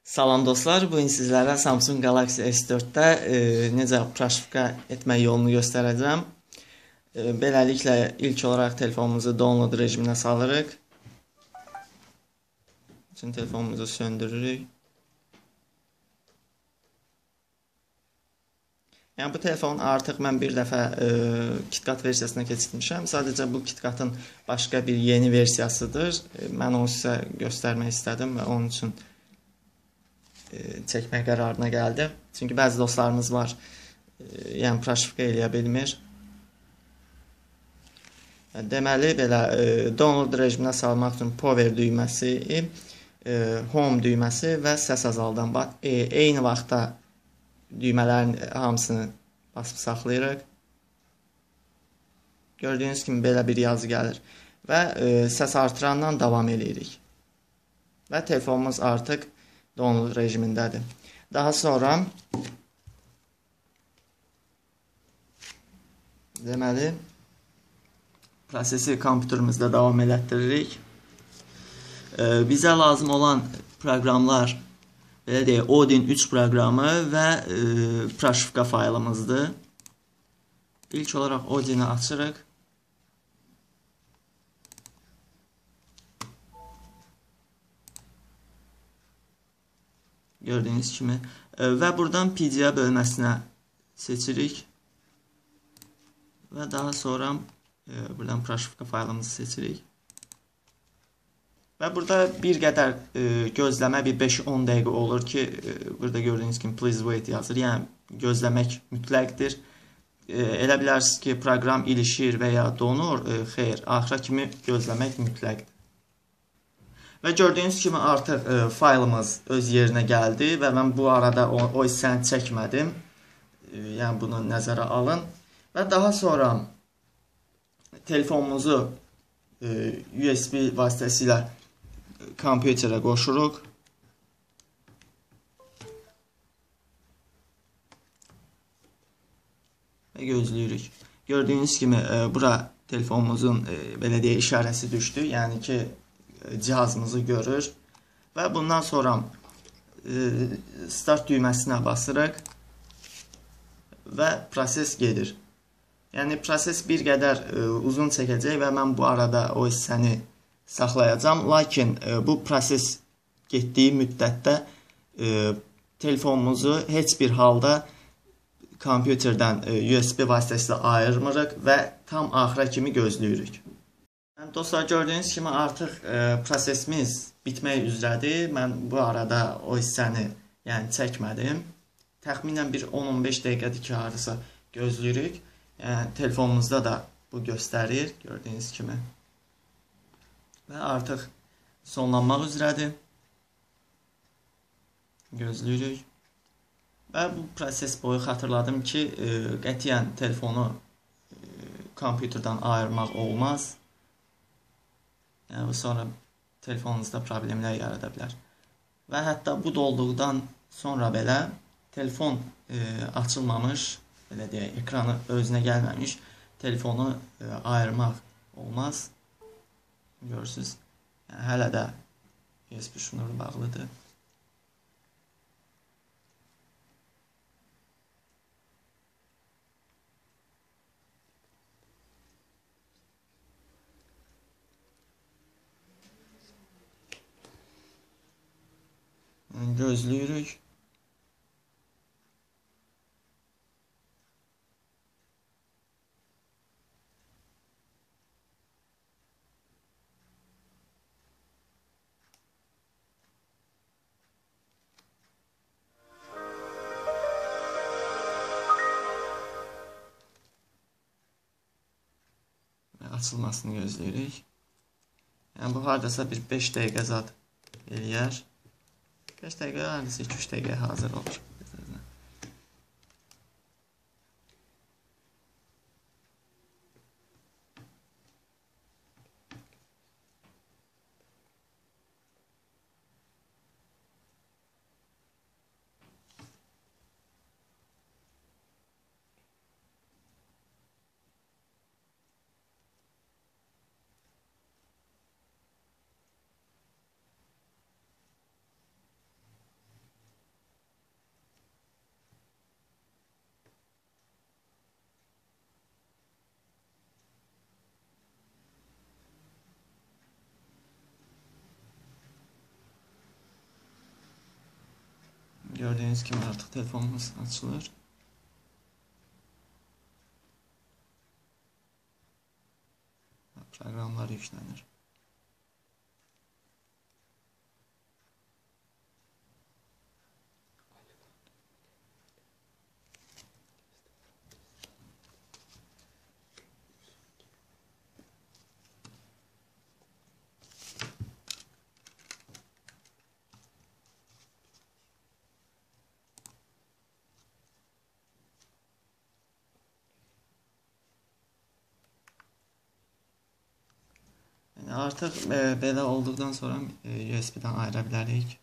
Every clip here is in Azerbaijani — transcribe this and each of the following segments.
Salam dostlar, bu gün sizlərə Samsung Galaxy S4-də necə praşifka etmək yolunu göstərəcəm. Beləliklə ilk olaraq telefonumuzu download rejiminə salırıq. Üçün telefonumuzu söndürürük. Yəni bu telefon artıq mən bir dəfə KitKat versiyasına keçirmişəm. Sadəcə bu KitKatın başqa bir yeni versiyasıdır. Mən onu sizə göstərmək istədim və onun üçün çəkmək qərarına gəldim. Çünki bəzi dostlarımız var, yəni praşifka eləyə bilmir. Deməli, belə download rejiminə salmaq üçün power düyməsi, home düyməsi və səs azaldan eyni vaxtda düymələrin hamısını basıb saxlayırıq. Gördüyünüz kimi belə bir yazı gəlir və səs artırandan davam edirik. Və telefonumuz artıq download rejimindədir. Daha sonra deməli prosesi kompüterimizdə davam elətdiririk. Bizə lazım olan proqramlar belə deyək, Odin 3 proqramı və praşifka faylımızdır. İlk olaraq Odin'i açırıq. Gördüyünüz kimi və buradan PDA bölməsinə seçirik və daha sonra buradan praşifka faylımızı seçirik. Və burada bir qədər gözləmə, bir 5-10 dəqiqə olur ki, burada gördüyünüz kimi please wait yazır. Yəni gözləmək mütləqdir. Elə bilərsiniz ki, proqram ilişir və ya donur. Xeyr, axıra kimi gözləmək mütləqdir. Və gördüyünüz kimi artıq faylımız öz yerinə gəldi və mən bu arada o hissəni çəkmədim. Yəni bunu nəzərə alın. Və daha sonra telefonumuzu USB vasitəsilə kompüterə qoşuruq. Və gözləyirik. Gördüyünüz kimi bura telefonumuzun belə deyək işarəsi düşdü. Yəni ki, cihazımızı görür. Və bundan sonra start düyməsinə basırıq və proses gedir. Yəni proses bir qədər uzun çəkəcək və mən bu arada o hissəni saxlayacağam. Lakin bu proses getdiyi müddətdə telefonumuzu heç bir halda kompüterdən USB vasitəsilə ayırmırıq və tam axıra kimi gözləyirik. Dostlar, gördüyünüz kimi artıq prosesimiz bitmək üzrədir. Mən bu arada o hissəni çəkmədim. Təxminən bir 10-15 dəqiqədir ki, hardasa gözləyirik. Telefonumuzda da bu göstərir, gördüyünüz kimi. Və artıq sonlanmaq üzrədir. Gözləyirik. Və bu proses boyu xatırladım ki, qətiyyən telefonu kompüterdən ayırmaq olmaz. Yəni, sonra telefonunuzda problemlər yarada bilər. Və hətta bu dolduqdan sonra belə telefon açılmamış, belə deyək, ekranı özünə gəlməmiş telefonu ayırmaq olmaz. Görürsünüz, hələ də USB şnuru bağlıdır. Gözləyirik. Açılmasını gözləyirik. Yəni bu hardasa bir 5 dəqiqə zad eləyər. 5 dəqiqə, hardasa 2-3 dəqiqə hazır olur. Gördüğünüz gibi artık telefonumuz açılır. Programlar yüklenir. Yani artıq belə olduqdan sonra USB-dən ayıra bilərik.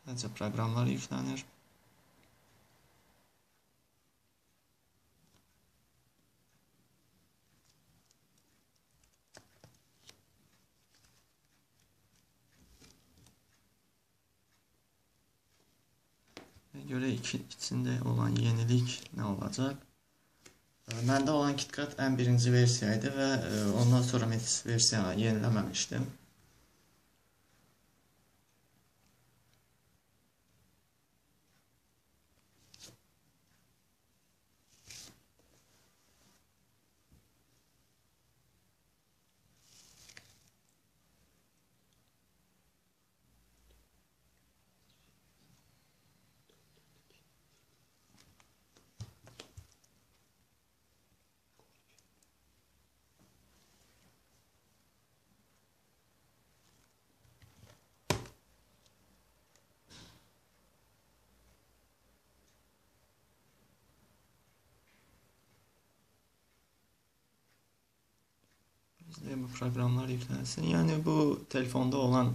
Sadəcə proqramlar yüklənir. Görək içində olan yenilik nə olacaq? Məndə olan KitKat ən birinci versiya idi və ondan sonra heç versiya yeniləməmişdim. Bizdə bu proqramlar yüklənsin. Yəni bu telefonda olan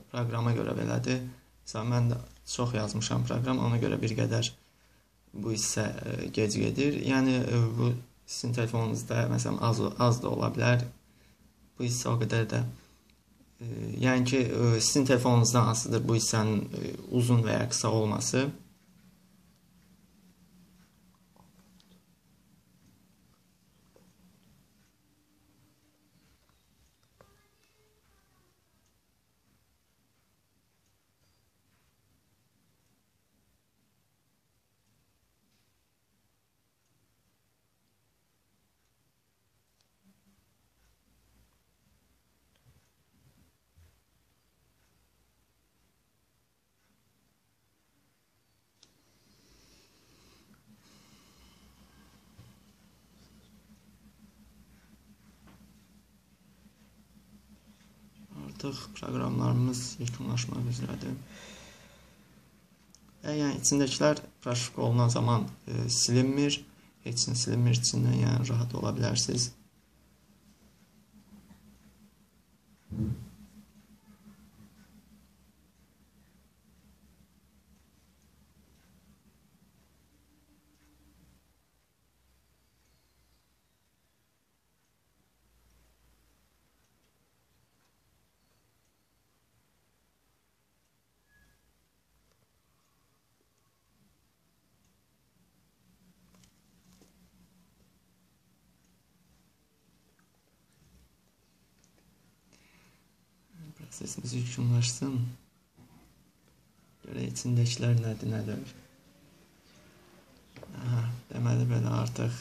proqrama görə belədir. Məsələn, mən də çox yazmışam proqram, ona görə bir qədər bu hissə gec gedir. Yəni bu sizin telefonunuzda məsələn az da ola bilər. Bu hissə o qədər də yəni ki, sizin telefonunuzdan asılıdır bu hissənin uzun və ya qısa olması. Artıq proqramlarımız yekunlaşmaq üzrədir. Yəni içindəkilər proşifka olunan zaman silinmir, heç nə silinmir içindən, yəni rahat ola bilərsiniz. Prosesimiz yekunlaşsın. Görək içindəkilər nədir? Deməli belə artıq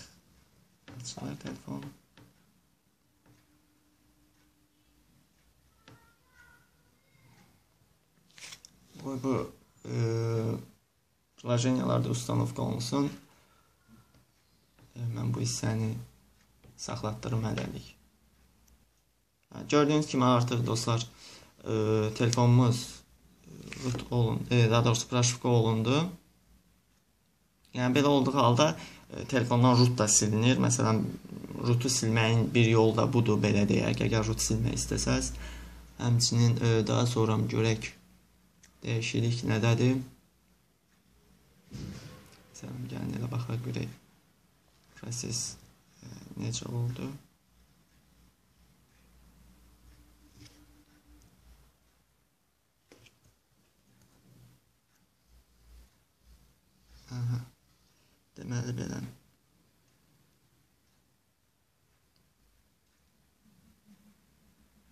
açılır telefon. Bu приложениyalarda ustanovka olunsun. Mən bu hissəni saxlatdırım hələlik. Gördüyünüz kimi artıq dostlar telefonumuz root olundu, daha doğrusu proşifka olundu. Yəni belə olduğu halda telefondan root da silinir. Məsələn, rootu silməyin bir yolu da budur, belə deyək. Əgər root silmək istəsəz, həmçinin daha sonra görək dəyişiklik nədədir. Məsələn, gəlin elə baxaq görək proses necə oldu. Deməli belə.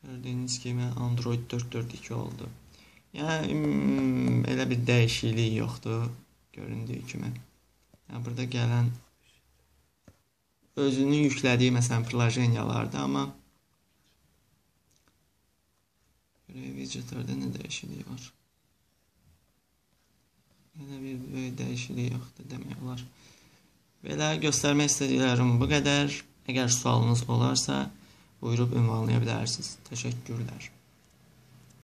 Gördüyünüz kimi Android 4.4.2 oldu. Yəni elə bir dəyişiklik yoxdur göründüyü kimi. Yəni burada gələn özünün yüklədiyi məsələn plajeniyalardır, amma widgetlərdə nə dəyişiklik var? Elə bir böyük dəyişiklik yoxdur demək olar. Belə göstərmək istədiklərim bu qədər. Əgər sualınız olarsa, buyurub ünvanlaya bilərsiniz. Təşəkkürlər.